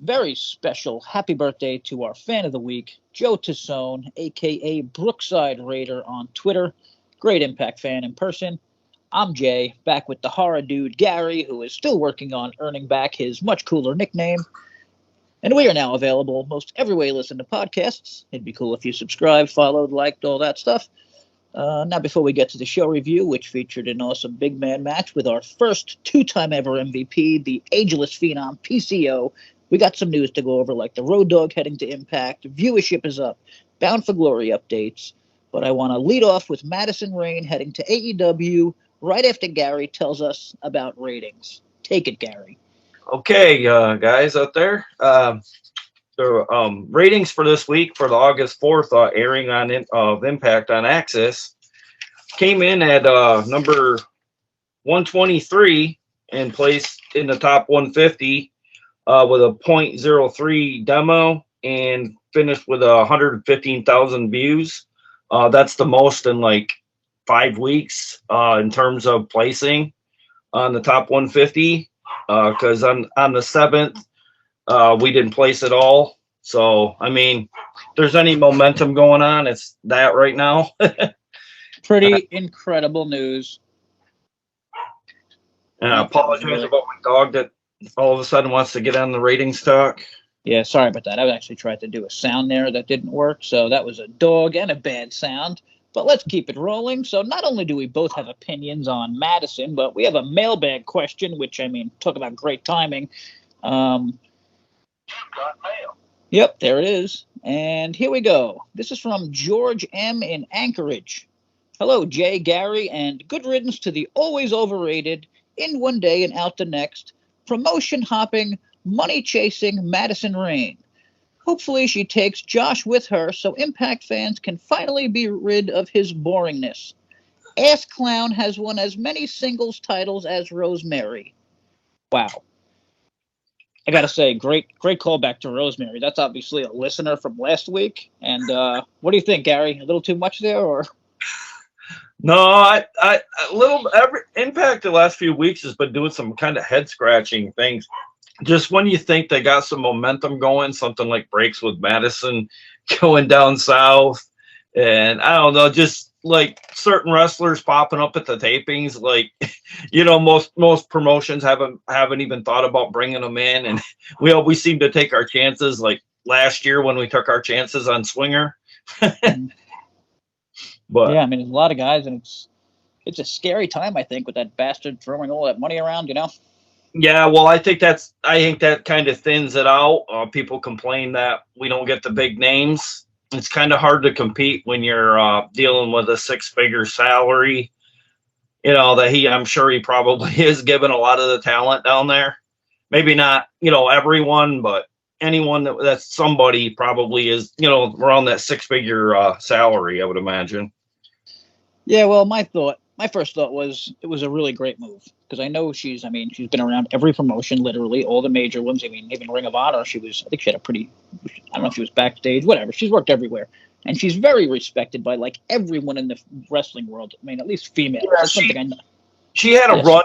very special happy birthday to our fan of the week, Joe Tassone, a.k.a. Brookside Raider on Twitter. Great Impact fan in person. I'm Jay, back with the horror dude Gary, who is still working on earning back his much cooler nickname. And we are now available most everywhere you listen to podcasts. It'd be cool if you subscribed, followed, liked, all that stuff. Now, before we get to the show review, which featured an awesome big man match with our first two-time ever MVP, the ageless phenom PCO, we got some news to go over, like the Road Dogg heading to Impact, viewership is up, Bound for Glory updates. But I want to lead off with Madison Rayne heading to AEW right after Gary tells us about ratings. Take it, Gary. Okay, guys out there. The ratings for this week for the August 4th airing of Impact on Access came in at number 123 and placed in the top 150 with a .03 demo and finished with 115,000 views. That's the most in like 5 weeks in terms of placing on the top 150. Because on the 7th, we didn't place at all. So, I mean, if there's any momentum going on, it's that right now. Pretty incredible news. And I apologize about my dog that all of a sudden wants to get on the ratings talk. Yeah, sorry about that. I actually tried to do a sound there that didn't work. So that was a dog and a bad sound. But let's keep it rolling. So not only do we both have opinions on Madison, but we have a mailbag question, which, I mean, talk about great timing. Got mail. Yep, there it is. And here we go. This is from George M. in Anchorage. Hello, Jay, Gary, and good riddance to the always overrated, in one day and out the next, promotion hopping, money chasing Madison Rayne. Hopefully she takes Josh with her so Impact fans can finally be rid of his boringness. Ass Clown has won as many singles titles as Rosemary. Wow. I got to say, great callback to Rosemary. That's obviously a listener from last week. And what do you think, Gary? A little too much there, or? No, I every Impact the last few weeks has been doing some kind of head scratching things. Just when you think they got some momentum going, something like breaks with Madison going down south, and I don't know, just like certain wrestlers popping up at the tapings, like most promotions haven't even thought about bringing them in, and we always seem to take our chances. Like last year when we took our chances on Swinger. But yeah, I mean, there's a lot of guys, and it's a scary time, I think, with that bastard throwing all that money around, Yeah, well, I think that kind of thins it out. People complain that we don't get the big names. It's kind of hard to compete when you're dealing with a 6-figure salary. I'm sure he probably is given a lot of the talent down there. Maybe not, everyone, but anyone that's somebody probably is, around that 6-figure salary, I would imagine. Yeah, well, my first thought was it was a really great move because I know she's been around every promotion, literally all the major ones. I mean, even Ring of Honor, I think she had I don't know if she was backstage, whatever. She's worked everywhere, and she's very respected by like everyone in the wrestling world. I mean, at least female. Yeah, That's something I know. She had a run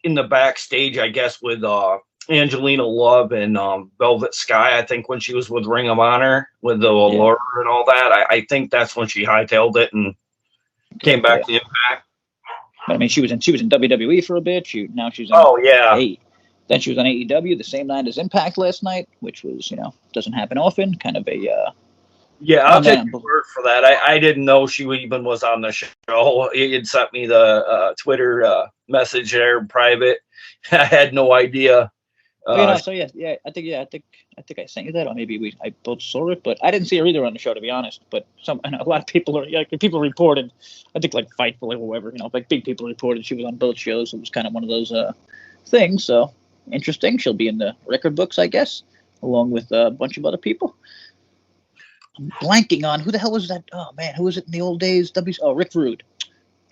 in the backstage, I guess, with Angelina Love and Velvet Sky. I think when she was with Ring of Honor with the Allure and all that, I think that's when she hightailed it and came back to Impact. But, I mean, she was in WWE for a bit. Now she's on then she was on AEW the same night as Impact last night, which was doesn't happen often. Kind of a I'll take your word for that. I didn't know she even was on the show. It sent me the Twitter message there, private. I had no idea. I think I sent you that, or maybe I both saw it, but I didn't see her either on the show, to be honest. But I know a lot of people people reported. I think like Fightful or whoever, like big people reported she was on both shows. It was kind of one of those things. So interesting. She'll be in the record books, I guess, along with a bunch of other people. I'm blanking on who the hell was that? Oh man, who was it in the old days? Rick Rude.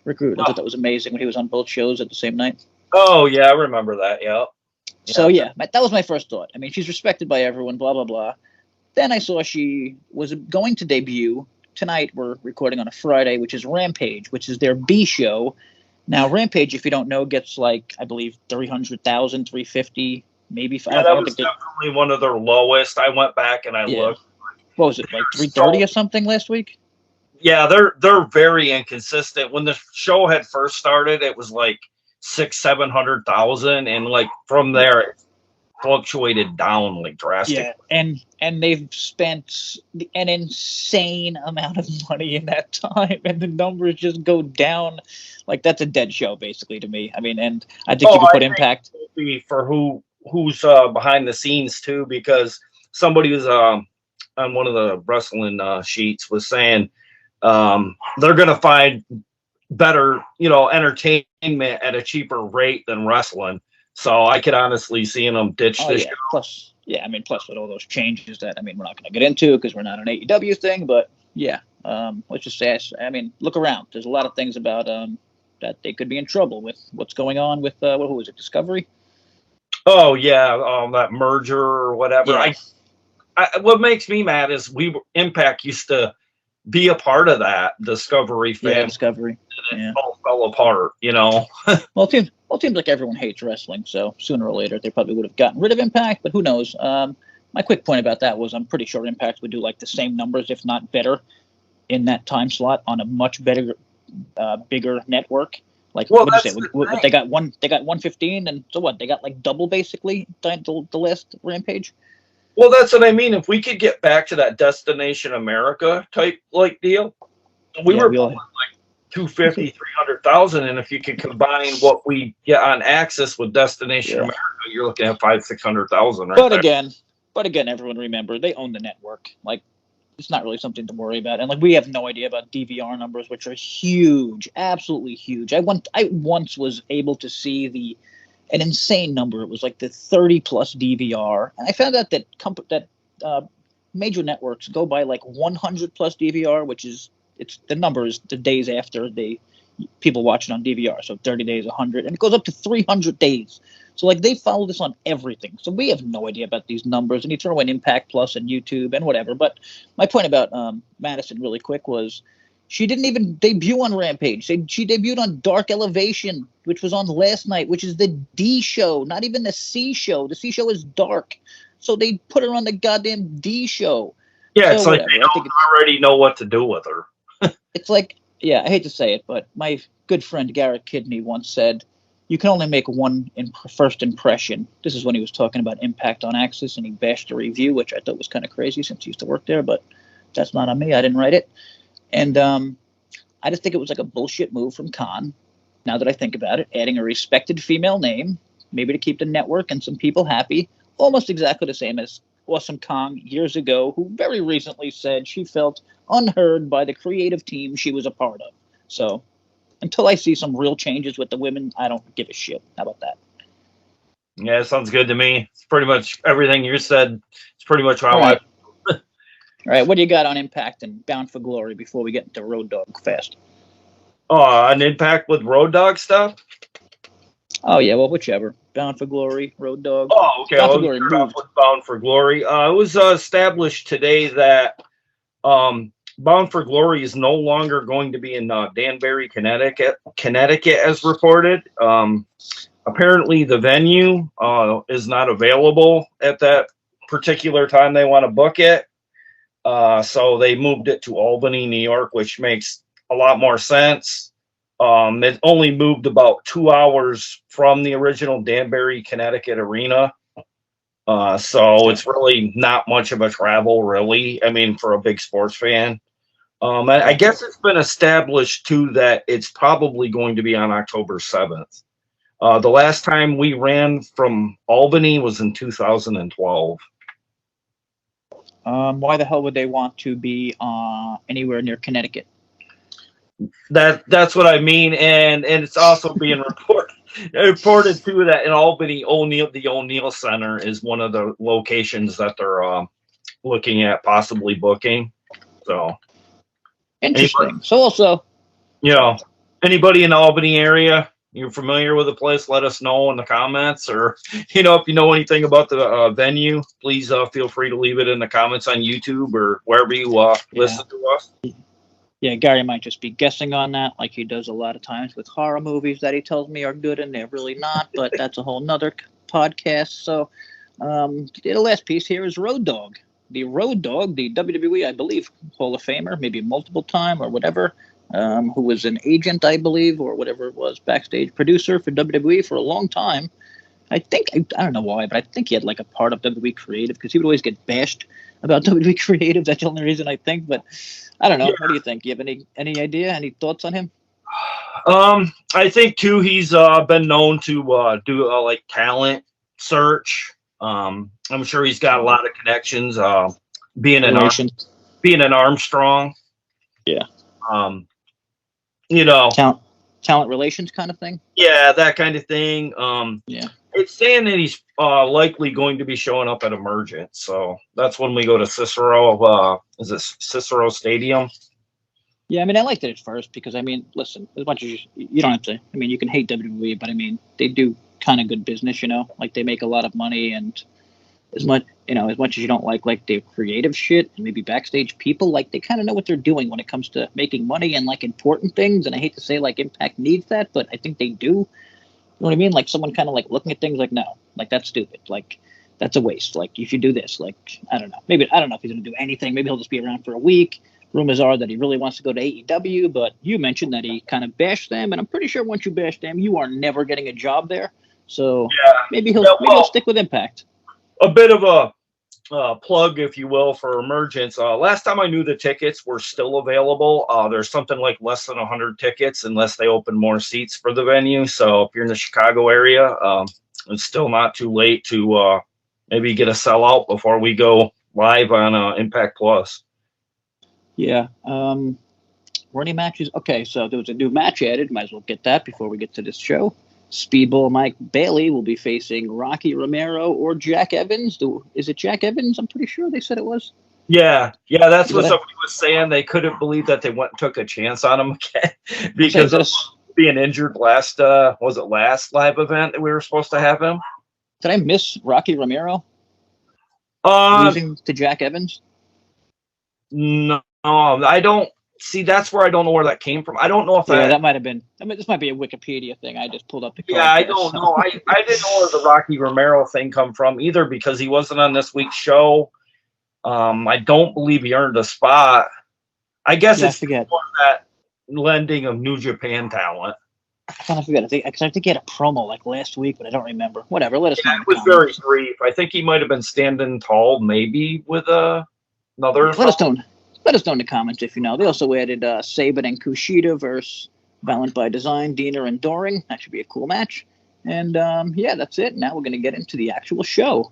Rick Rude. I thought that was amazing when he was on both shows at the same night. Oh yeah, I remember that. Yeah. So, that was my first thought. I mean, she's respected by everyone, blah, blah, blah. Then I saw she was going to debut. Tonight, we're recording on a Friday, which is Rampage, which is their B show. Now, Rampage, if you don't know, gets like, I believe, 300,000, 350 maybe Yeah, that was definitely one of their lowest. I went back and I looked. What was it, like 330 or something last week? Yeah, they're very inconsistent. When the show had first started, it was like 600,000-700,000, and like from there it fluctuated down like drastically. Yeah, and they've spent an insane amount of money in that time, and the numbers just go down. Like, that's a dead show, basically, to me. I mean, and I think you can put Impact for who's behind the scenes too, because somebody was on one of the wrestling sheets was saying they're gonna find better, entertainment at a cheaper rate than wrestling. So I could honestly see them ditch this show. Plus with all those changes that, we're not going to get into because we're not an AEW thing, but yeah, let's just say, look around. There's a lot of things about that they could be in trouble with what's going on with, who was it, Discovery? Oh, yeah, that merger or whatever. Yeah. What makes me mad is Impact used to be a part of that Discovery family. Yeah, Discovery. It all fell apart, Well, it seems like everyone hates wrestling, so sooner or later they probably would have gotten rid of Impact, but who knows? My quick point about that was I'm pretty sure Impact would do like the same numbers, if not better, in that time slot on a much better, bigger network. Like, what did you say? What, they got 115, and so what? They got like double basically the last Rampage. Well, that's what I mean. If we could get back to that Destination America type like deal, we were like 250, 300,000, and if you could combine what we get on Access with Destination America, you're looking at 500,000-600,000. Right? But again, everyone remember they own the network. Like, it's not really something to worry about, and like we have no idea about DVR numbers, which are huge, absolutely huge. I once was able to see an insane number. It was like the 30 plus DVR, and I found out that major networks go by like 100 plus DVR, which is the number is the days after people watch it on DVR. So 30 days, 100, and it goes up to 300 days. So like they follow this on everything. So we have no idea about these numbers, and you throw in Impact Plus and YouTube and whatever. But my point about Madison really quick was she didn't even debut on Rampage. She debuted on Dark Elevation, which was on last night, which is the D show, not even the C show. The C show is dark. So they put her on the goddamn D show. Yeah, so it's like they don't already know what to do with her. It's like, yeah, I hate to say it, but my good friend Garrett Kidney once said, you can only make one first impression. This is when he was talking about Impact on Access, and he bashed the review, which I thought was kind of crazy since he used to work there, but that's not on me. I didn't write it. And I just think it was like a bullshit move from Khan, now that I think about it, adding a respected female name, maybe to keep the network and some people happy, almost exactly the same as Awesome Kong years ago, who very recently said she felt unheard by the creative team she was a part of. So until I see some real changes with the women, I don't give a shit. How about that? Yeah, it sounds good to me. It's pretty much everything you said. It's pretty much how I... All right, what do you got on Impact and Bound for Glory before we get into Road Dogg fast? An Impact with Road Dogg stuff? Oh, yeah, well, whichever. Bound for Glory, Road Dogg. Oh, okay. Bound for Glory. It was established today that Bound for Glory is no longer going to be in Danbury, Connecticut, as reported. Apparently, the venue is not available at that particular time they want to book it. So they moved it to Albany, New York, which makes a lot more sense. It only moved about 2 hours from the original Danbury, Connecticut arena. So it's really not much of a travel, really. I mean, for a big sports fan. I guess it's been established, too, that it's probably going to be on October 7th. The last time we ran from Albany was in 2012. Why the hell would they want to be anywhere near Connecticut? That's what I mean, and it's also being reported too that in Albany, the O'Neill Center is one of the locations that they're looking at possibly booking. So interesting. So also, anybody in the Albany area, you're familiar with the place, let us know in the comments, or if you know anything about the venue, please feel free to leave it in the comments on YouTube or wherever you listen to us. Yeah, Gary might just be guessing on that, like he does a lot of times with horror movies that he tells me are good and they're really not, but that's a whole nother podcast. So the last piece here is Road Dogg. The Road Dogg, the WWE, I believe, Hall of Famer, maybe multiple time or whatever, who was an agent, I believe, or whatever it was, backstage producer for WWE for a long time. I think, I don't know why, but I think he had like a part of WWE Creative because he would always get bashed about WWE Creative. That's the only reason I think, but I don't know. What do you think? You have any idea, any thoughts on him? I think too he's been known to do like talent search. I'm sure he's got a lot of connections. Being an Armstrong. Yeah. Talent relations kind of thing. Yeah, that kind of thing. Yeah. It's saying that he's likely going to be showing up at Emergence, so that's when we go to Cicero. Is it Cicero Stadium? Yeah, I mean, I liked it at first because, I mean, listen, as much as you don't have to, I mean, you can hate WWE, but I mean, they do kind of good business, like they make a lot of money, and as much as you don't like the creative shit and maybe backstage people, like they kind of know what they're doing when it comes to making money and like important things. And I hate to say like Impact needs that, but I think they do. You know what I mean? Like someone kind of like looking at things like, no, like that's stupid. Like that's a waste. Like you should do this. Like, I don't know. Maybe, I don't know if he's going to do anything. Maybe he'll just be around for a week. Rumors are that he really wants to go to AEW, but you mentioned that he kind of bashed them, and I'm pretty sure once you bash them, you are never getting a job there. So maybe he'll stick with Impact. A bit of a plug, if you will, for Emergence. Last time I knew the tickets were still available. There's something like less than 100 tickets unless they open more seats for the venue. So if you're in the Chicago area, it's still not too late to maybe get a sellout before we go live on Impact Plus. Yeah. Were any matches? Okay, so there was a new match added. Might as well get that before we get to this show. Speedball Mike Bailey will be facing Rocky Romero or Jack Evans. Is it Jack Evans? I'm pretty sure they said it was. Yeah, that's what somebody was saying. They couldn't believe that they went and took a chance on him again because of being injured last live event that we were supposed to have him. Did I miss Rocky Romero losing to Jack Evans? No, I don't. See, that's where I don't know where that came from. I don't know if that might have been. I mean, this might be a Wikipedia thing. I just pulled up the card. Yeah, I don't know. I didn't know where the Rocky Romero thing come from either because he wasn't on this week's show. I don't believe he earned a spot. I guess it's more that lending of New Japan talent. I kind of forget. I think he had a promo like last week, but I don't remember. Whatever. Let us know. It was very brief. I think he might have been standing tall, maybe with another. Let us know in the comments if you know. They also added Saban and Kushida versus Violent by Design, Diener and Doring. That should be a cool match. And that's it. Now we're going to get into the actual show.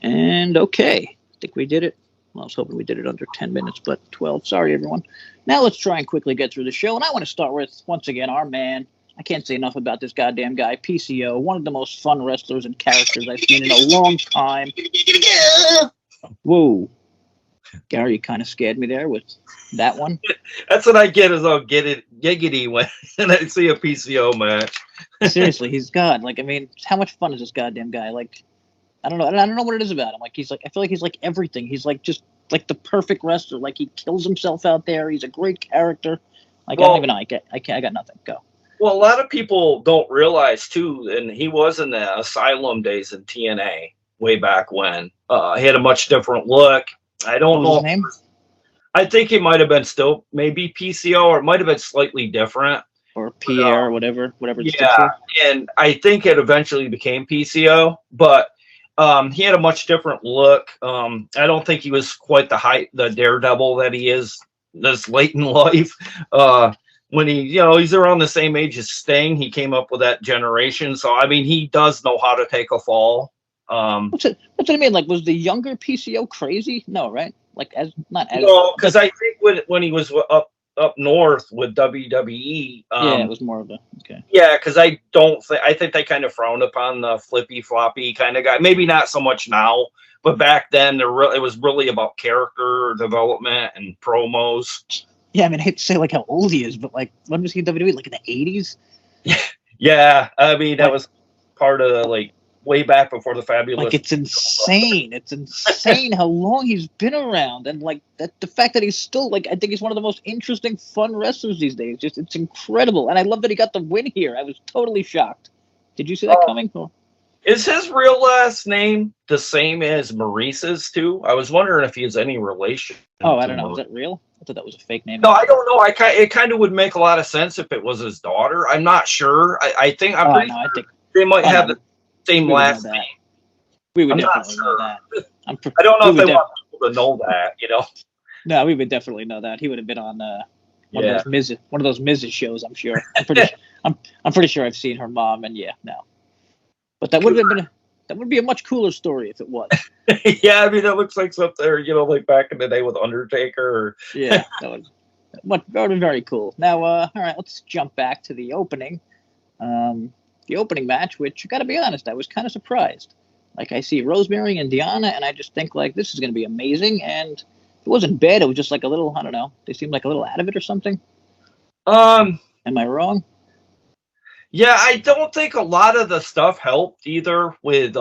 And okay, I think we did it. Well, I was hoping we did it under 10 minutes, but 12. Sorry, everyone. Now let's try and quickly get through the show. And I want to start with, once again, our man. I can't say enough about this goddamn guy, PCO. One of the most fun wrestlers and characters I've seen in a long time. Whoa. Gary, you kind of scared me there with that one. That's what I get is I'll get it giggity when I see a PCO match. Seriously, he's God. Like, I mean, how much fun is this goddamn guy? Like, I don't know. I don't know what it is about him. Like, I feel like he's like everything. He's like just like the perfect wrestler. Like, he kills himself out there. He's a great character. Like, I don't even know. I got nothing. Go. Well, a lot of people don't realize too, and he was in the Asylum days in TNA way back when. He had a much different look. I don't know. His name? I think he might have been still maybe PCO, or it might have been slightly different. Or Pierre, or whatever. Yeah, and I think it eventually became PCO, but he had a much different look. I don't think he was quite the daredevil that he is this late in life. When he's around the same age as Sting, he came up with that generation. So I mean, he does know how to take a fall. That's what I mean. Like, was the younger PCO crazy? No, right? Like, no, because I think when he was up north with WWE, it was more of a okay. Yeah, because I think they kind of frowned upon the flippy floppy kind of guy. Maybe not so much now, but back then it was really about character development and promos. Yeah, I mean, I hate to say like how old he is, but like, when was he in WWE? Like in the 80s? Yeah, I mean that was part of like way back before the Fabulous. Like, it's insane. It's insane how long he's been around, and like the fact that he's still like, I think he's one of the most interesting, fun wrestlers these days. Just it's incredible, and I love that he got the win here. I was totally shocked. Did you see that coming? Or? Is his real last name the same as Maurice's too? I was wondering if he has any relation Oh, I to don't know. Is Maurice. that real? I thought that was a fake name. No, I don't know. It kind of would make a lot of sense if it was his daughter. I'm not sure. I'm Oh, pretty no, I sure think. they might Oh, have no, the same we would know last that. name. We would I'm not definitely know sure. that. I don't know We if they would want people to know that. No, we would definitely know that. He would have been on one Yeah. of those Mrs. shows. I'm sure. I'm pretty sure I've seen her mom, and yeah, no. But that would be a much cooler story if it was. Yeah, I mean, it looks like something, like back in the day with Undertaker. Yeah, that would be very cool. Now, all right, let's jump back to the opening. The opening match, which I got to be honest, I was kind of surprised. Like I see Rosemary and Deanna, and I just think like this is going to be amazing. And it wasn't bad. It was just like a little, I don't know. They seemed like a little out of it or something. Um, Am I wrong? yeah, I don't think a lot of the stuff helped either with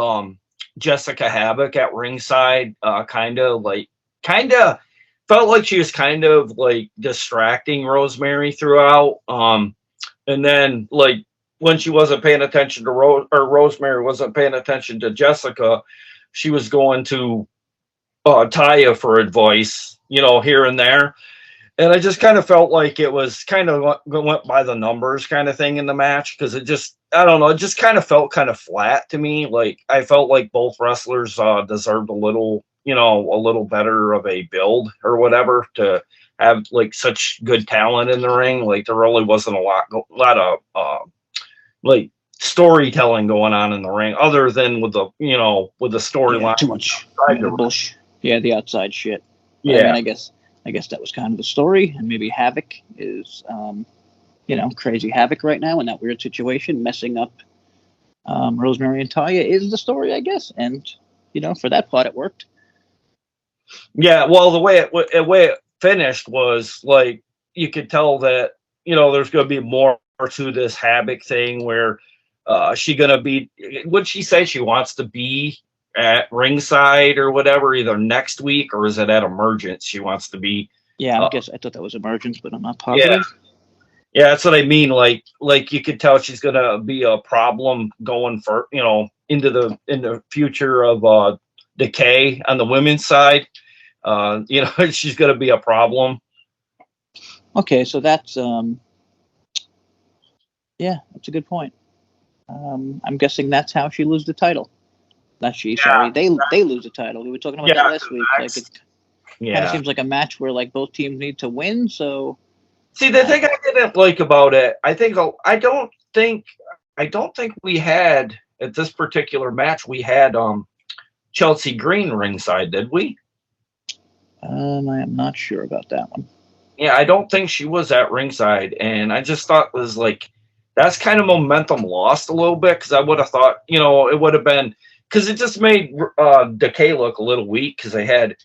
Jessica Havoc at ringside. Kind of felt like she was kind of like distracting Rosemary throughout. And then like when she wasn't paying attention to Rosemary wasn't paying attention to Jessica, she was going to Taya for advice, here and there. And I just kind of felt like it was kind of went by the numbers kind of thing in the match because I don't know, it just kind of felt kind of flat to me. Like I felt like both wrestlers deserved a little better of a build or whatever to have like such good talent in the ring. Like there really wasn't a lot of like storytelling going on in the ring other than with the storyline. Too much bullshit. Yeah, the outside shit. But Yeah. I mean, I guess that was kind of the story, and maybe Havoc is, crazy Havoc right now in that weird situation, messing up Rosemary and Taya is the story, I guess, and for that part it worked. Yeah, well, the way it finished was like you could tell that there's going to be more to this Havoc thing where she going to be. Would she say she wants to be at ringside or whatever either next week or is it at Emergence she wants to be? Yeah, I guess I thought that was Emergence, but I'm not positive. Yeah, that's what I mean. Like you could tell she's going to be a problem going for into the future of Decay on the women's side. She's going to be a problem. Okay, so that's that's a good point. I'm guessing that's how she loses the title. Not she, sorry. They lose the title. We were talking about that last week. Like it kind of seems like a match where like both teams need to win. So see, the thing I didn't like about it, I don't think we had at this particular match we had Chelsea Green ringside, did we? I am not sure about that one. Yeah, I don't think she was at ringside, and I just thought it was like that's kind of momentum lost a little bit because I would have thought it would have been because it just made Decay look a little weak because they had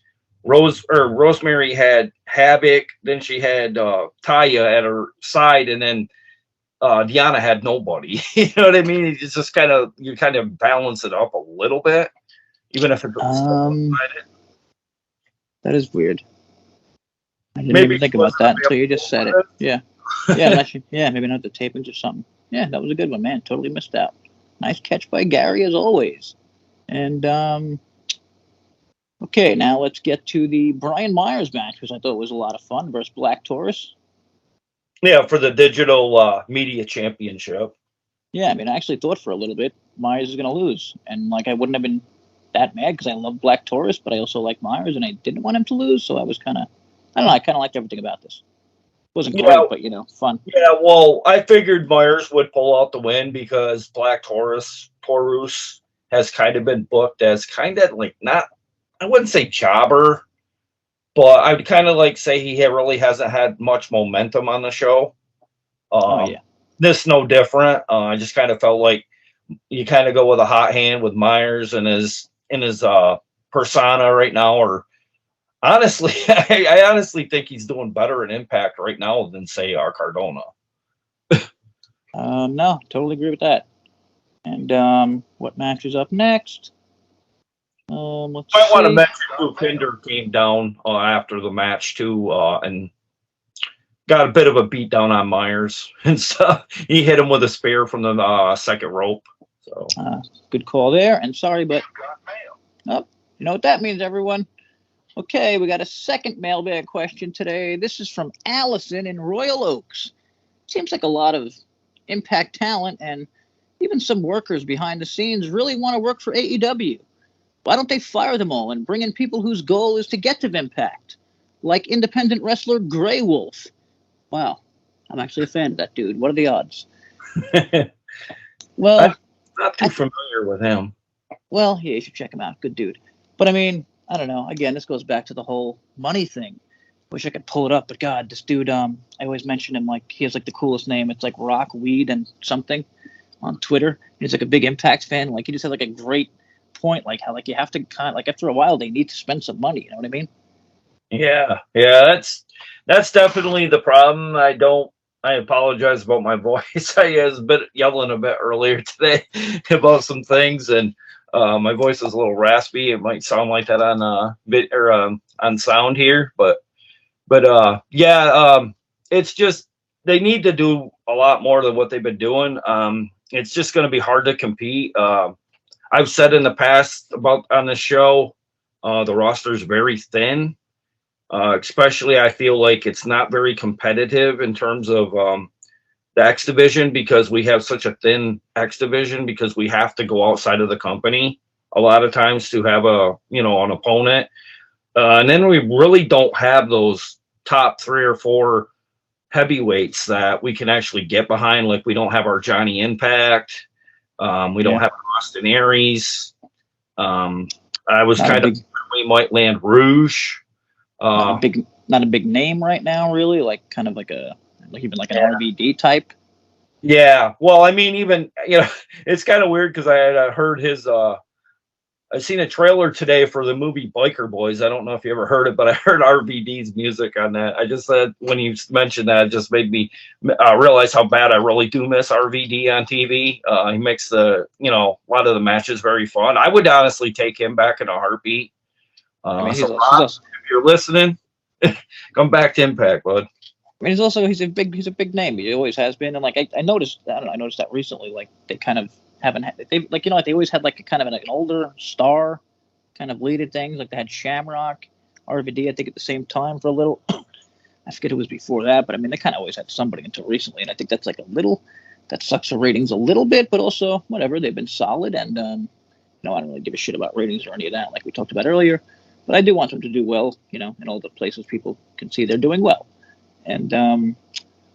Rosemary had Havoc, then she had Taya at her side, and then Deanna had nobody. You know what I mean? It's just you kind of balance it up a little bit, even if it's that is weird. I didn't even think about that until you just said it. Yeah. Maybe not the tapings or something. Yeah, that was a good one, man. Totally missed out. Nice catch by Gary as always. And okay, now let's get to the Brian Myers match, which I thought was a lot of fun versus Black Taurus. Yeah, for the digital media championship. Yeah, I mean, I actually thought for a little bit Myers is going to lose, and like I wouldn't have been that mad because I love Black Taurus, but I also like Myers, and I didn't want him to lose, so I was kind of, I don't know, I kind of liked everything about this. It wasn't great, but fun. Yeah, well, I figured Myers would pull out the win because Black Taurus has kind of been booked as kind of like not, I wouldn't say jobber, but I would kind of like say he really hasn't had much momentum on the show. This no different. I just kind of felt like you kind of go with a hot hand with Myers and his persona right now. Or honestly, I honestly think he's doing better in Impact right now than say Cardona. No, totally agree with that. And what match is up next? I want to mention who Pinder came down after the match too, and got a bit of a beat down on Myers and stuff. He hit him with a spear from the second rope. So good call there. And sorry, but oh, you know what that means, everyone. Okay, we got a second mailbag question today. This is from Allison in Royal Oaks. Seems like a lot of Impact talent and even some workers behind the scenes really want to work for AEW. Why don't they fire them all and bring in people whose goal is to get to Impact? Like independent wrestler Grey Wolf. Wow, I'm actually a fan of that dude. What are the odds? Well, I'm not too familiar with him. Well, yeah, you should check him out. Good dude. But I mean, I don't know. Again, this goes back to the whole money thing. Wish I could pull it up, but God, this dude, I always mention him like he has like the coolest name. It's like Rock Weed and something on Twitter. He's like a big Impact fan. Like he just had like a great point, like how like you have to kind of like after a while they need to spend some money. You know what I mean? Yeah, that's definitely the problem. I apologize about my voice. I was yelling a bit earlier today about some things, and my voice is a little raspy. It might sound like that on bit or on sound here, but it's just they need to do a lot more than what they've been doing. It's just going to be hard to compete. I've said in the past about on the show, the roster is very thin. Especially, I feel like it's not very competitive in terms of the X division because we have such a thin X division because we have to go outside of the company a lot of times to have an opponent. And then we really don't have those top 3 or 4 heavyweights that we can actually get behind. Like we don't have our Johnny Impact. We don't have Austin Aries. I was kind of we might land Rouge. Not a big name right now, really. Like kind of like even like an RVD type. Yeah, well, I mean, even it's kind of weird because I had heard his. I seen a trailer today for the movie Biker Boys. I don't know if you ever heard it, but I heard RVD's music on that. I just said when you mentioned that, it just made me realize how bad I really do miss RVD on TV. He makes a lot of the matches very fun. I would honestly take him back in a heartbeat. I mean, if you're listening, come back to Impact, bud. I mean, he's a big name. He always has been, and like I noticed that recently. Like they kind of haven't they like they always had like a kind of an older star kind of leaded things. Like they had Shamrock, RVD, I think at the same time for a little. I forget who was before that, but I mean they kind of always had somebody until recently, and I think that's like that sucks for ratings a little bit, but also whatever, they've been solid, and I don't really give a shit about ratings or any of that, like we talked about earlier. But I do want them to do well, in all the places people can see they're doing well. And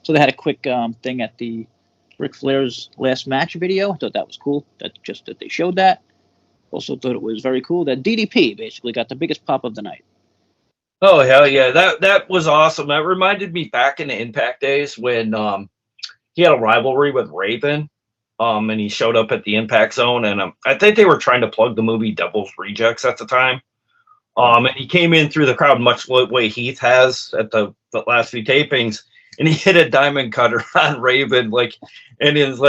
so they had a quick thing at the Ric Flair's last match video. I thought that was cool. That they showed that. Also thought it was very cool that DDP basically got the biggest pop of the night. Oh hell yeah, that was awesome. That reminded me back in the Impact days when he had a rivalry with Raven, and he showed up at the Impact Zone, and I think they were trying to plug the movie Devil's Rejects at the time. And he came in through the crowd much the way Heath has at the last few tapings, and he hit a diamond cutter on Raven, and it's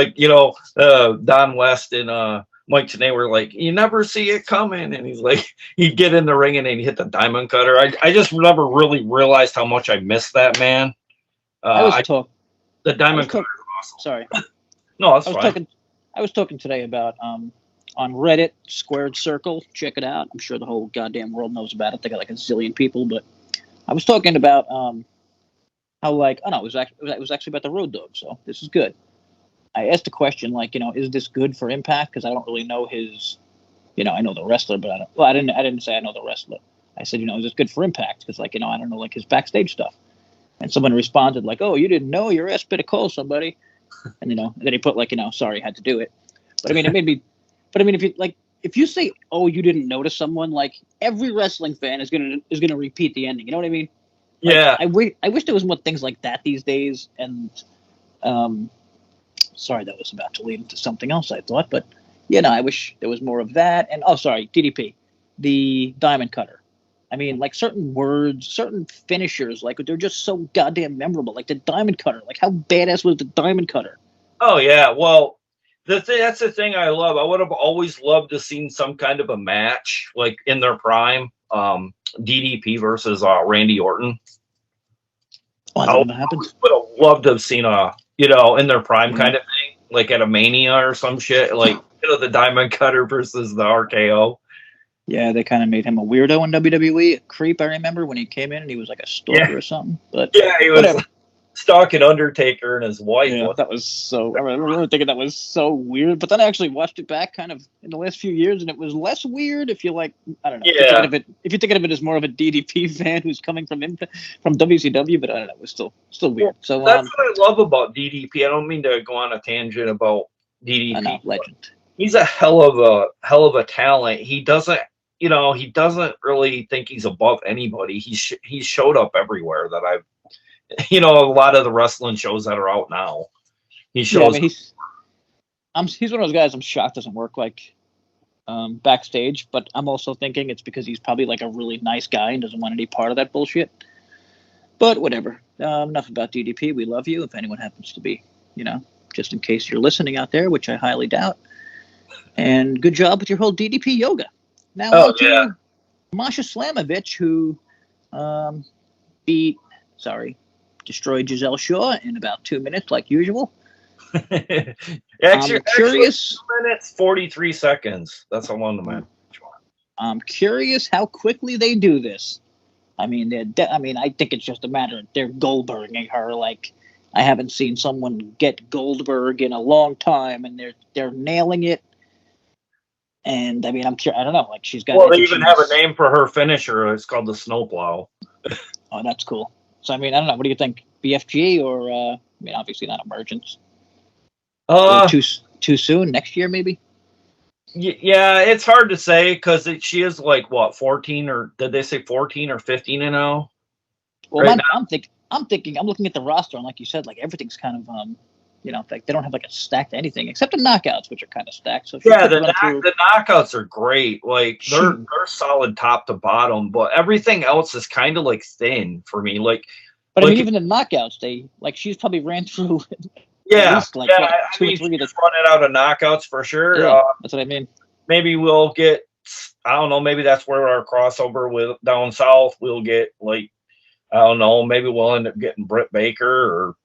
Don West and Mike Tenay were like, you never see it coming, and he's like, he'd get in the ring and he'd hit the diamond cutter. I just never really realized how much I missed that man. The diamond cutter was awesome. Sorry. No, that's fine. I was talking today about on Reddit, Squared Circle. Check it out. I'm sure the whole goddamn world knows about it. They got like a zillion people. But I was talking about how it was actually about the Road Dogg. So this is good. I asked the question is this good for Impact? Because I don't really know his. I know the wrestler, but I didn't say I know the wrestler. I said is this good for Impact? Because I don't know his backstage stuff. And someone responded oh, you didn't know, your ass better call somebody. And then he put sorry, I had to do it. But I mean, it made me. But I mean, if you say, "Oh, you didn't notice someone," every wrestling fan is gonna repeat the ending. You know what I mean? Yeah. I wish there was more things like that these days. And sorry, that was about to lead into something else I thought, but I wish there was more of that. And DDP, the diamond cutter. I mean, certain words, certain finishers, they're just so goddamn memorable. Like the diamond cutter. How badass was the diamond cutter? Oh yeah, well. That's the thing I love. I would have always loved to seen some kind of a match in their prime, DDP versus Randy Orton. I would have loved to have seen in their prime kind of thing, at a Mania or some shit. The Diamond Cutter versus the RKO. Yeah, they kind of made him a weirdo in WWE, a creep. I remember when he came in and he was like a stalker or something. But Yeah, he was whatever. stalking Undertaker and his wife. Yeah, that was so. I remember thinking that was so weird. But then I actually watched it back, kind of in the last few years, and it was less weird. If you like, I don't know. Yeah. If you're thinking of it as more of a DDP fan who's coming from WCW, but I don't know, it was still weird. So that's what I love about DDP. I don't mean to go on a tangent about DDP. I know, legend. He's a hell of a talent. He doesn't really think he's above anybody. He's showed up everywhere that I've, a lot of the wrestling shows that are out now. He shows. Yeah, I mean, he's one of those guys I'm shocked doesn't work like backstage, but I'm also thinking it's because he's probably like a really nice guy and doesn't want any part of that bullshit. But whatever. Enough about DDP. We love you. If anyone happens to be, just in case you're listening out there, which I highly doubt. And good job with your whole DDP yoga. Now on to Masha Slamovich, who destroyed Giselle Shaw in about 2 minutes, like usual. Actually, 2 minutes 43 seconds. That's how long the match was. I'm curious how quickly they do this. I mean, I think it's just a matter of they're Goldberging her. Like, I haven't seen someone get Goldberg in a long time, and they're nailing it. And I mean, I'm curious. I don't know. Like, she's got. Well, they even have a name for her finisher. It's called the Snowplow. Oh, that's cool. So I mean, I don't know. What do you think? BFG or I mean, obviously not Emergence. Too soon. Next year, maybe. Yeah, it's hard to say because she is like what 14 or did they say 14 or 15 and now? Well, right I'm thinking. I'm looking at the roster, and like you said, like everything's kind of like they don't have like a stacked anything except the knockouts, which are kind of stacked. So yeah, the knockouts are great. Like they're solid top to bottom, but everything else is kind of like thin for me. Like, but I mean, even the knockouts, she's probably ran through. Yeah, least, like, I mean, she's running out of knockouts for sure. Yeah, that's what I mean. Maybe we'll get. I don't know. Maybe that's where our crossover with down south. We'll get like. I don't know. Maybe we'll end up getting Britt Baker or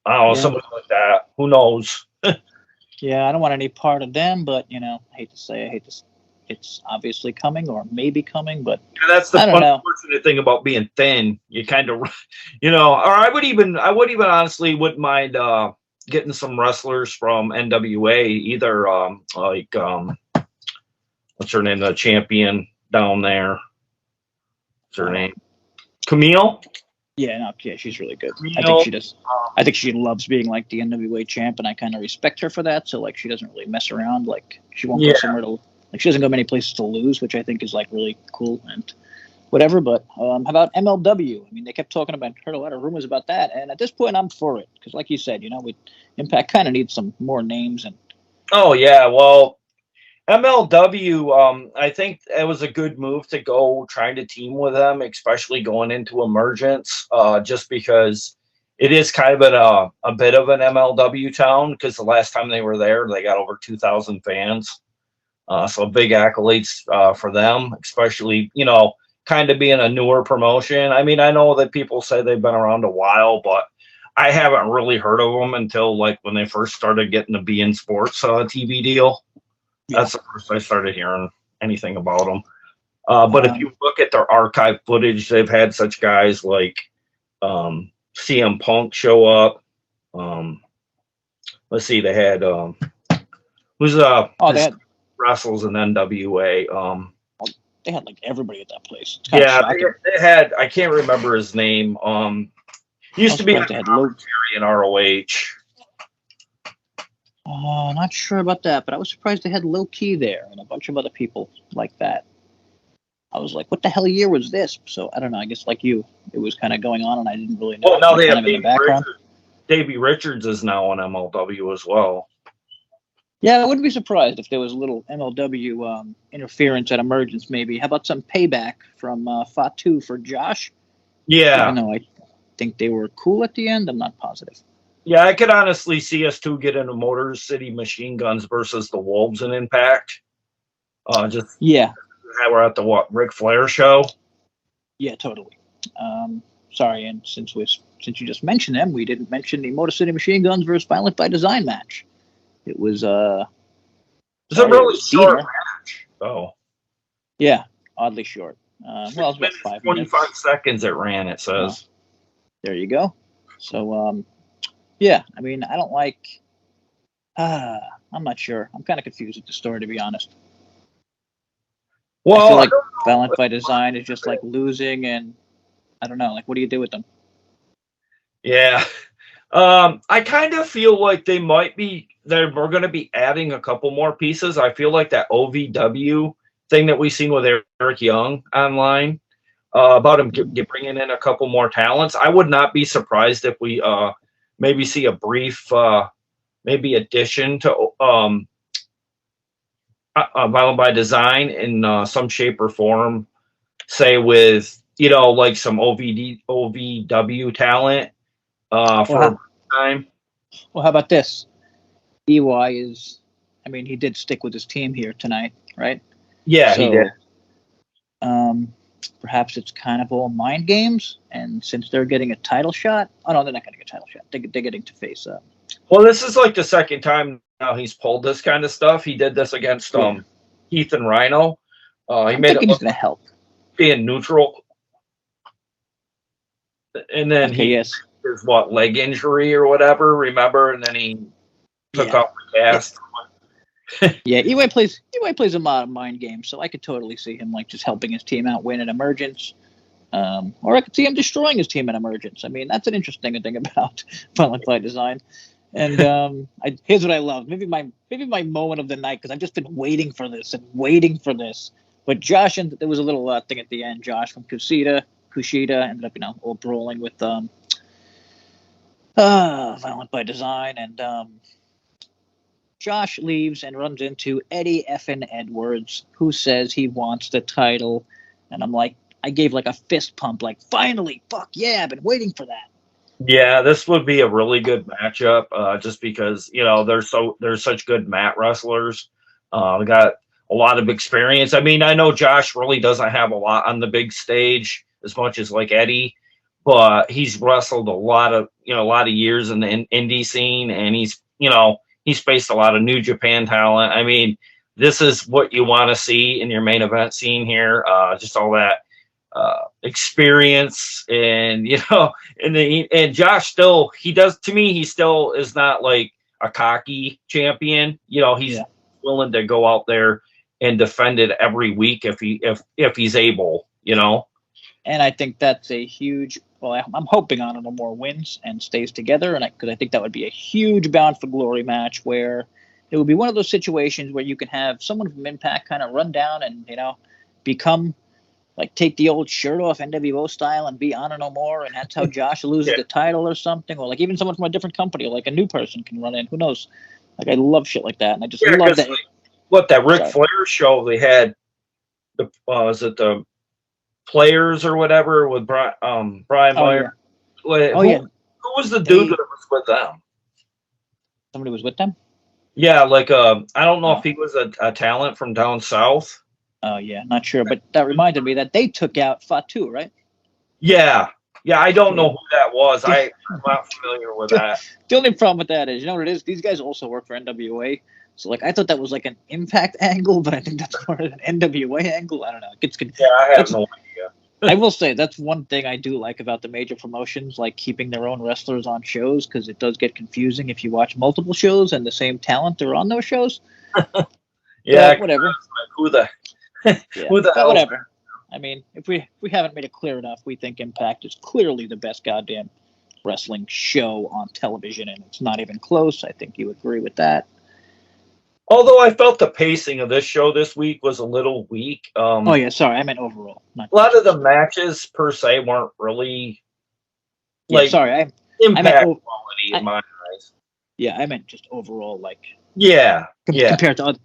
I don't know, somebody like that. Who knows? Yeah, I don't want any part of them, but I hate to say, it's obviously coming or maybe coming, but that's the unfortunate thing about being thin. You kind of, or I would even honestly wouldn't mind getting some wrestlers from NWA, either what's her name, the champion down there. What's her name? Camille. Yeah, she's really good. Camille, I think she loves being like the NWA champ, and I kind of respect her for that. So like, she doesn't really mess around. Like, she won't go somewhere to like. She doesn't go many places to lose, which I think is like really cool and whatever. But how about MLW? I mean, they kept talking about, heard a lot of rumors about that, and at this point, I'm for it because, like you said, Impact kind of needs some more names and. Oh yeah, well. MLW, I think it was a good move to go trying to team with them, especially going into Emergence, just because it is kind of a bit of an MLW town, because the last time they were there, they got over 2,000 fans. So big accolades for them, especially, kind of being a newer promotion. I mean, I know that people say they've been around a while, but I haven't really heard of them until like when they first started getting the beIN Sports TV deal. That's the first I started hearing anything about them. But if you look at their archive footage, they've had such guys like CM Punk show up. Let's see, they had wrestles in NWA. They had like everybody at that place. Yeah, they had. I can't remember his name. Used to be on in ROH. Not sure about that, but I was surprised they had Low Key there and a bunch of other people like that. I was like, what the hell year was this? So I don't know. I guess like you, it was kind of going on and I didn't really know. Well, now they have Davey Richards is now on MLW as well. Yeah, I wouldn't be surprised if there was a little MLW interference at Emergence maybe. How about some payback from Fatu for Josh? Yeah. Even though I think they were cool at the end, I'm not positive. Yeah, I could honestly see us two get into Motor City Machine Guns versus the Wolves in Impact. We're at the Ric Flair show. Yeah, totally. Sorry, and since you just mentioned them, we didn't mention the Motor City Machine Guns versus Violent by Design match. It was It's a Sorry, it really was short Diener. match. Oh. Yeah, oddly short. Well, it was about 5 minutes. 25 seconds it ran, it says. There you go. So, yeah, I mean, I don't like. I'm not sure. I'm kind of confused with the story, to be honest. Well, I feel like Violent by Design is just like losing, and I don't know. Like, what do you do with them? Yeah. I kind of feel like they're going to be adding a couple more pieces. I feel like that OVW thing that we've seen with Eric Young online about him bringing in a couple more talents. I would not be surprised if we maybe see a brief maybe addition to Violent by Design in some shape or form, say with, like some OVW talent for time. Well, how about this? EY is, I mean, he did stick with his team here tonight, right? Yeah, he did. Perhaps it's kind of all mind games, and since they're getting a title shot, oh no, they're not getting a title shot. They're getting to face up. Well, this is like the second time now he's pulled this kind of stuff. He did this against Heath and Rhino. He made it look going to help being neutral, and then his leg injury or whatever. Remember, and then he took off the cast. Yeah, EY plays a lot of mind games, so I could totally see him like just helping his team out win an emergence, or I could see him destroying his team in emergence. I mean, that's an interesting thing about Violent by Design. And here's what I love. Maybe my moment of the night, because I've just been waiting for this. But Josh, and there was a little thing at the end. Josh from Kushida ended up all brawling with Violent by Design, and Josh leaves and runs into Eddie effing Edwards, who says he wants the title. And I'm like, I gave like a fist pump, like, finally, fuck yeah, I've been waiting for that. Yeah, this would be a really good matchup, just because they're such good mat wrestlers. They got a lot of experience. I mean, I know Josh really doesn't have a lot on the big stage as much as like Eddie, but he's wrestled a lot of years in the indie scene, and he's faced a lot of New Japan talent. I mean, this is what you want to see in your main event scene here. Just all that experience, and and Josh still, he still is not like a cocky champion. He's willing to go out there and defend it every week if he's able. And I think that's a huge. Well, I'm hoping on no more wins and stays together, and because I think that would be a huge Bound for Glory match where it would be one of those situations where you can have someone from Impact kind of run down and become. Like, take the old shirt off NWO style and be Honor No More, and that's how Josh loses the title or something. Or, like, even someone from a different company, or, like, a new person can run in. Who knows? Like, I love shit like that, and I just love that. That Ric Flair show they had, was it the Players or whatever with Brian Meyer? Yeah. Who was the dude that was with them? Somebody was with them? Yeah, like, I don't know if he was a talent from down south. Oh, yeah, not sure. But that reminded me that they took out Fatu, right? Yeah. Yeah, I don't know who that was. I'm not familiar with that. The only problem with that is, what it is? These guys also work for NWA. So, like, I thought that was like an Impact angle, but I think that's more of an NWA angle. I don't know. I have no idea. I will say that's one thing I do like about the major promotions, like keeping their own wrestlers on shows, because it does get confusing if you watch multiple shows and the same talent are on those shows. Yeah, but whatever. Who the hell? Whatever. I mean, if we haven't made it clear enough, we think Impact is clearly the best goddamn wrestling show on television, and it's not even close. I think you agree with that. Although I felt the pacing of this show this week was a little weak. Sorry, I meant overall. A lot of the matches per se weren't really Impact quality in my eyes. Yeah, I meant just overall, like compared to other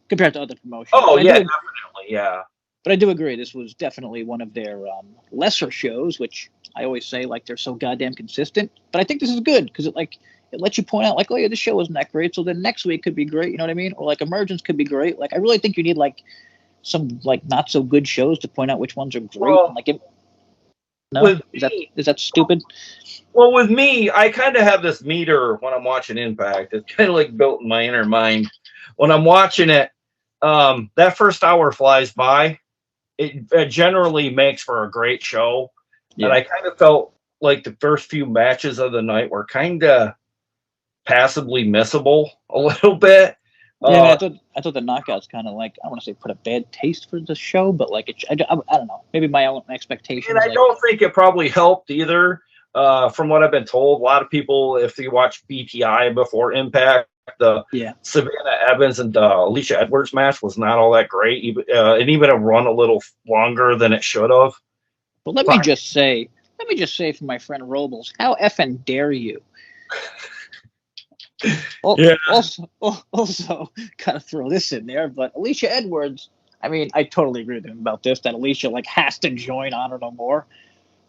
promotions. Oh yeah, definitely, yeah. But I do agree, this was definitely one of their lesser shows, which I always say, like, they're so goddamn consistent. But I think this is good because it lets you point out, like, oh yeah, this show wasn't that great, so then next week could be great. You know what I mean? Or like Emergence could be great. Like, I really think you need like some like not so good shows to point out which ones are great. Well, is that stupid? Well, with me, I kind of have this meter when I'm watching Impact. It's kind of like built in my inner mind. When I'm watching it, that first hour flies by. It generally makes for a great show. Yeah. And I kind of felt like the first few matches of the night were kind of passably missable a little bit. Yeah, I mean, I thought the knockouts kind of like, I don't want to say put a bad taste for the show, but like I don't know, maybe my own expectations. And I don't think it probably helped either. From what I've been told, a lot of people, if you watch BTI before Impact, the Savannah Evans and Alicia Edwards match was not all that great. It even have run a little longer than it should have. But let me just say for my friend Robles, how effing dare you? Also, kind of throw this in there, but Alicia Edwards, I mean, I totally agree with him about this, that Alicia like has to join Honor No More.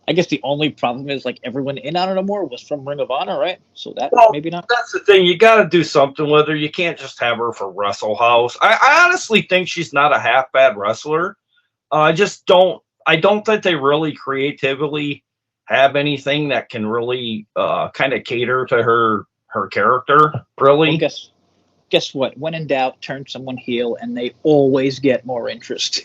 I guess the only problem is like everyone in Honor No More was from Ring of Honor, right? So maybe not. That's the thing. You got to do something with her. You can't just have her for Wrestle House. I honestly think she's not a half bad wrestler. I don't think they really creatively have anything that can really kind of cater to her character, really. Well, guess what? When in doubt, turn someone heel, and they always get more interest.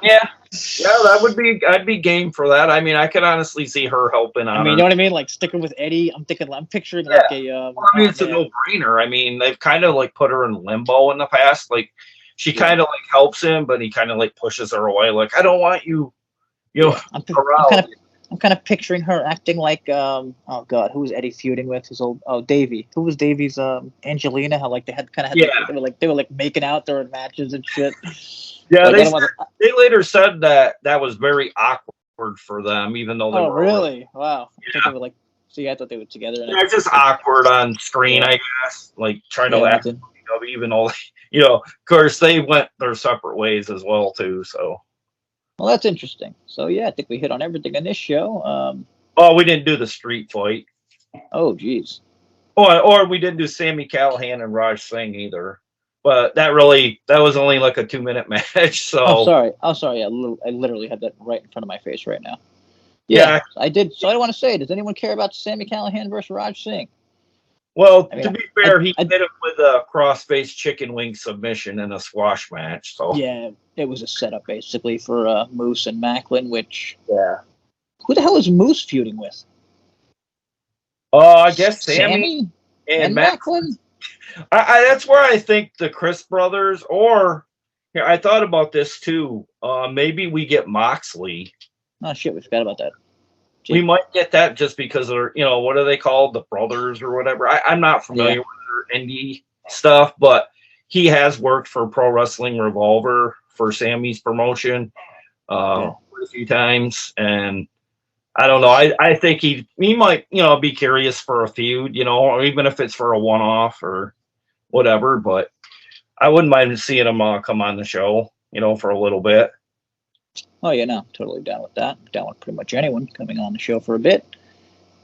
Yeah, I'd be game for that. I mean, I could honestly see her helping out. I mean, you know what I mean? Like sticking with Eddie. I'm picturing like a. It's a no-brainer. I mean, they've kind of like put her in limbo in the past. Like, she kind of like helps him, but he kind of like pushes her away. Like, I don't want you. I'm kind of picturing her acting like oh god, who was Eddie feuding with? His old Davey. Who was Davey's Angelina? How like they were like making out during matches and shit. Yeah, like, they later said that was very awkward for them, even though they were really? Wow. Yeah. I thought they were together. Yeah, just awkward on screen, I guess. Like trying to act even though of course they went their separate ways as well too, so. Well, that's interesting. So, yeah, I think we hit on everything in this show. We didn't do the street fight. Oh, geez. Or we didn't do Sami Callihan and Raj Singh either. But that was only like a 2-minute match. So. Oh, sorry. I literally have that right in front of my face right now. Yeah, I did. So I don't want to say, does anyone care about Sami Callihan versus Raj Singh? Well, to be fair, he did it with a cross-face chicken wing submission in a squash match. So yeah, it was a setup basically for Moose and Macklin. Which who the hell is Moose feuding with? I guess Sammy and Macklin. That's where I think the Chris brothers, or I thought about this too. Maybe we get Moxley. Oh shit, we forgot about that. We might get that just because they're, what are they called? The brothers or whatever. I'm not familiar with their indie stuff, but he has worked for Pro Wrestling Revolver for Sammy's promotion a few times. And I don't know. I think he might, be curious for a feud, or even if it's for a one-off or whatever. But I wouldn't mind seeing him come on the show, for a little bit. Oh, yeah, no, totally down with that. Down with pretty much anyone coming on the show for a bit.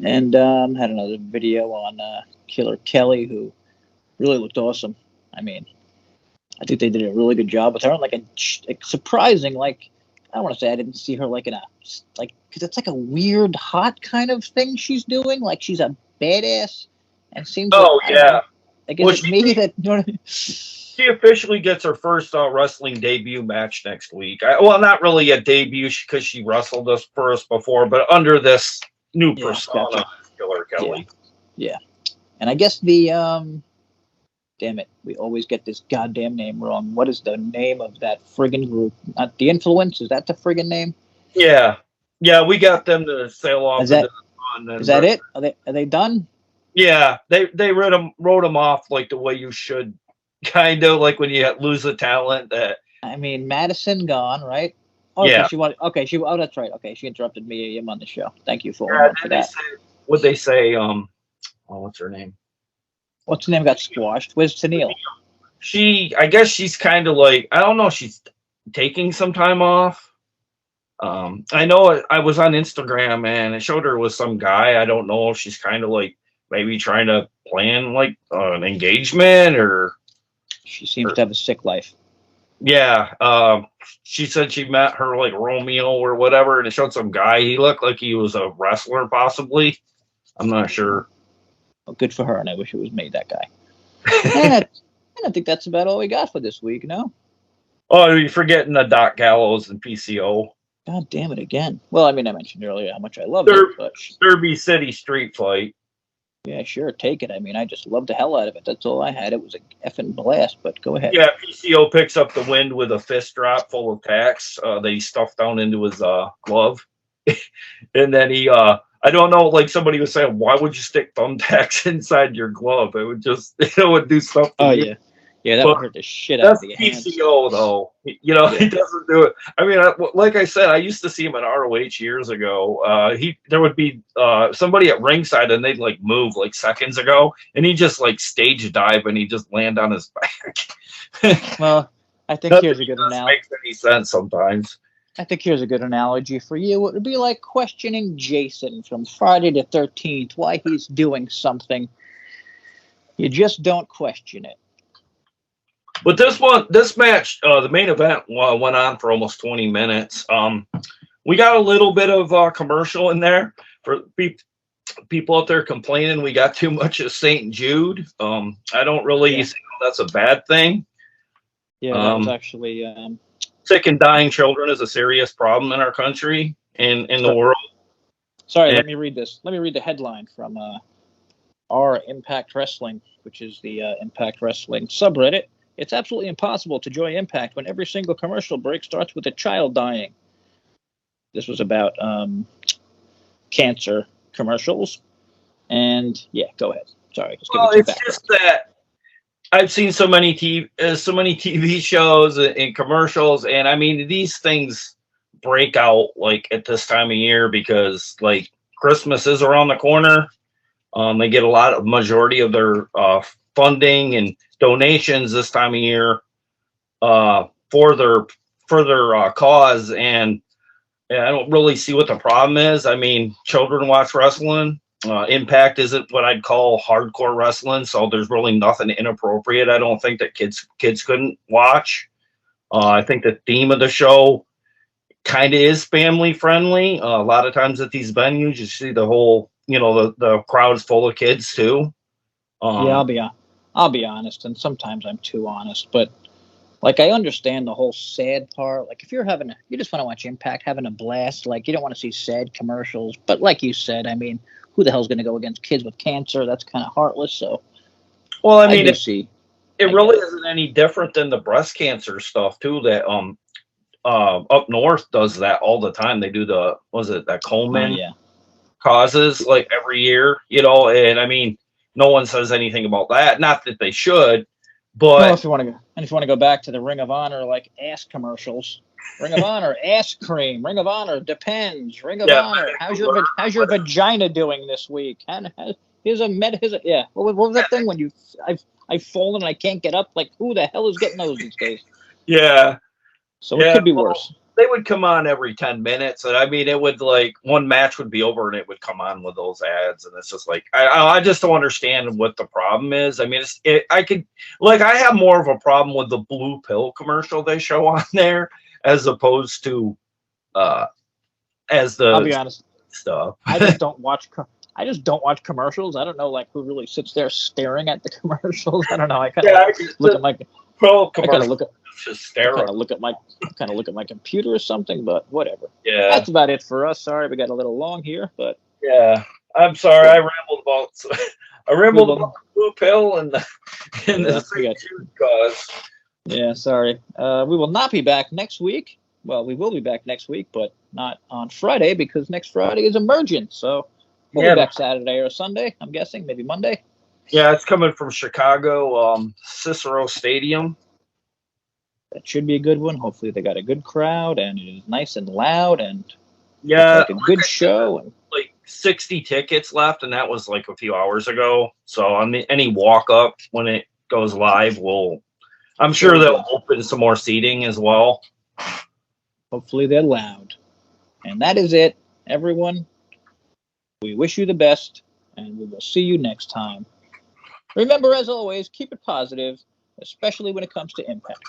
And had another video on Killer Kelly, who really looked awesome. I mean, I think they did a really good job with her. Like a surprising, like, I don't want to say I didn't see her like in a, like, because it's like a weird, hot kind of thing she's doing. Like, she's a badass and seems I guess maybe that, you know what I mean? She officially gets her first wrestling debut match next week. Well, not really a debut because she wrestled us for us before, but under this new persona, Killer Kelly. Yeah. And I guess the, damn it, we always get this goddamn name wrong. What is the name of that friggin' group? Not The Influence? Is that the friggin' name? Yeah. Yeah, we got them to sail off. Is that it? Are they done? Yeah, they wrote them off like the way you should. Kind of like when you lose the talent that. I mean, Madison gone, right? Oh, yeah. Oh, that's right. Okay, she interrupted me. I'm on the show. Thank you for that. What'd they say? What's her name? What's her name got squashed? Where's Tennille? I guess she's kind of like, I don't know. She's taking some time off. I know I was on Instagram and it showed her with some guy. I don't know if she's kind of like maybe trying to plan like an engagement or. She seems to have a sick life. Yeah. She said she met her like Romeo or whatever, and it showed some guy. He looked like he was a wrestler, possibly. I'm not sure. Well, good for her, and I wish it was me, that guy. And I think that's about all we got for this week, no? Oh, you're forgetting the Doc Gallows and PCO. God damn it again. Well, I mean, I mentioned earlier how much I loved it, but Derby City Street Fight. yeah, sure, take it. I mean, I just loved the hell out of it. That's all I had. It was a effing blast, but go ahead. Yeah, PCO picks up the wind with a fist drop full of tacks that he stuffed down into his glove. And then I don't know, like somebody was saying, why would you stick thumbtacks inside your glove? It would just, it would do something. Oh, yeah. Yeah, that But would hurt the shit out of your hands. That's PCO, though. You know, he doesn't do it. I mean, like I said, I used to see him in ROH years ago. There would be somebody at ringside, and they'd like move like seconds ago, and he just like stage dive, and he just land on his back. Well, I think here's a good analogy. Makes any sense sometimes. I think here's a good analogy for you. It would be like questioning Jason from Friday the 13th why he's doing something. You just don't question it. But this match, the main event went on for almost 20 minutes. We got a little bit of commercial in there for people out there complaining we got too much of St. Jude. I don't really think that's a bad thing. Yeah, that was actually sick and dying children is a serious problem in our country and in the world. Sorry, let me read this. Let me read the headline from our Impact Wrestling, which is the Impact Wrestling subreddit. It's absolutely impossible to enjoy Impact when every single commercial break starts with a child dying. This was about cancer commercials. And yeah, go ahead. Sorry. It's just that I've seen so many TV shows and commercials, and I mean, these things break out like at this time of year because like Christmas is around the corner. They get a majority of their funding and donations this time of year for their cause, and I don't really see what the problem is. I mean, children watch wrestling. Impact isn't what I'd call hardcore wrestling, so there's really nothing inappropriate. I don't think that kids couldn't watch. I think the theme of the show kind of is family friendly. A lot of times at these venues, you see the whole, the crowd's full of kids too. Yeah, I'll be honest, and sometimes I'm too honest, but like I understand the whole sad part. Like if you just want to watch Impact, having a blast, like you don't want to see sad commercials. But like you said, I mean, who the hell's going to go against kids with cancer? That's kind of heartless. So, well, I mean, it really isn't any different than the breast cancer stuff too. That up north does that all the time. They do that Coleman causes like every year, and I mean, no one says anything about that. Not that they should, but well, if you want to go back to the Ring of Honor like ass commercials, Ring of Honor ass cream, Ring of Honor depends, Ring of Honor. How's your vagina doing this week? Here's a What was that thing when I've fallen and I can't get up? Like who the hell is getting those these days? Yeah. So it could be worse. They would come on every 10 minutes. And I mean, it would like one match would be over and it would come on with those ads. And it's just like, I just don't understand what the problem is. I mean, I have more of a problem with the blue pill commercial they show on there as opposed to, I'll be honest. Stuff. I just don't watch commercials. I don't know like who really sits there staring at the commercials. I don't know. I kind of look at my my computer or something, but whatever. Yeah, that's about it for us. Sorry, we got a little long here, but yeah, I'm sorry. I rambled about the blue pill and the St. Jude cause. Yeah, sorry. We will not be back next week. Well, we will be back next week, but not on Friday because next Friday is Emergent. So we'll be back Saturday or Sunday. I'm guessing maybe Monday. Yeah, it's coming from Chicago, Cicero Stadium. That should be a good one. Hopefully they got a good crowd and it is nice and loud and like a good show. And like 60 tickets left, and that was like a few hours ago. So on any walk up when it goes live, I'm sure they'll open some more seating as well. Hopefully they're loud. And that is it, everyone. We wish you the best, and we will see you next time. Remember, as always, keep it positive, especially when it comes to Impact.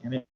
Damn it.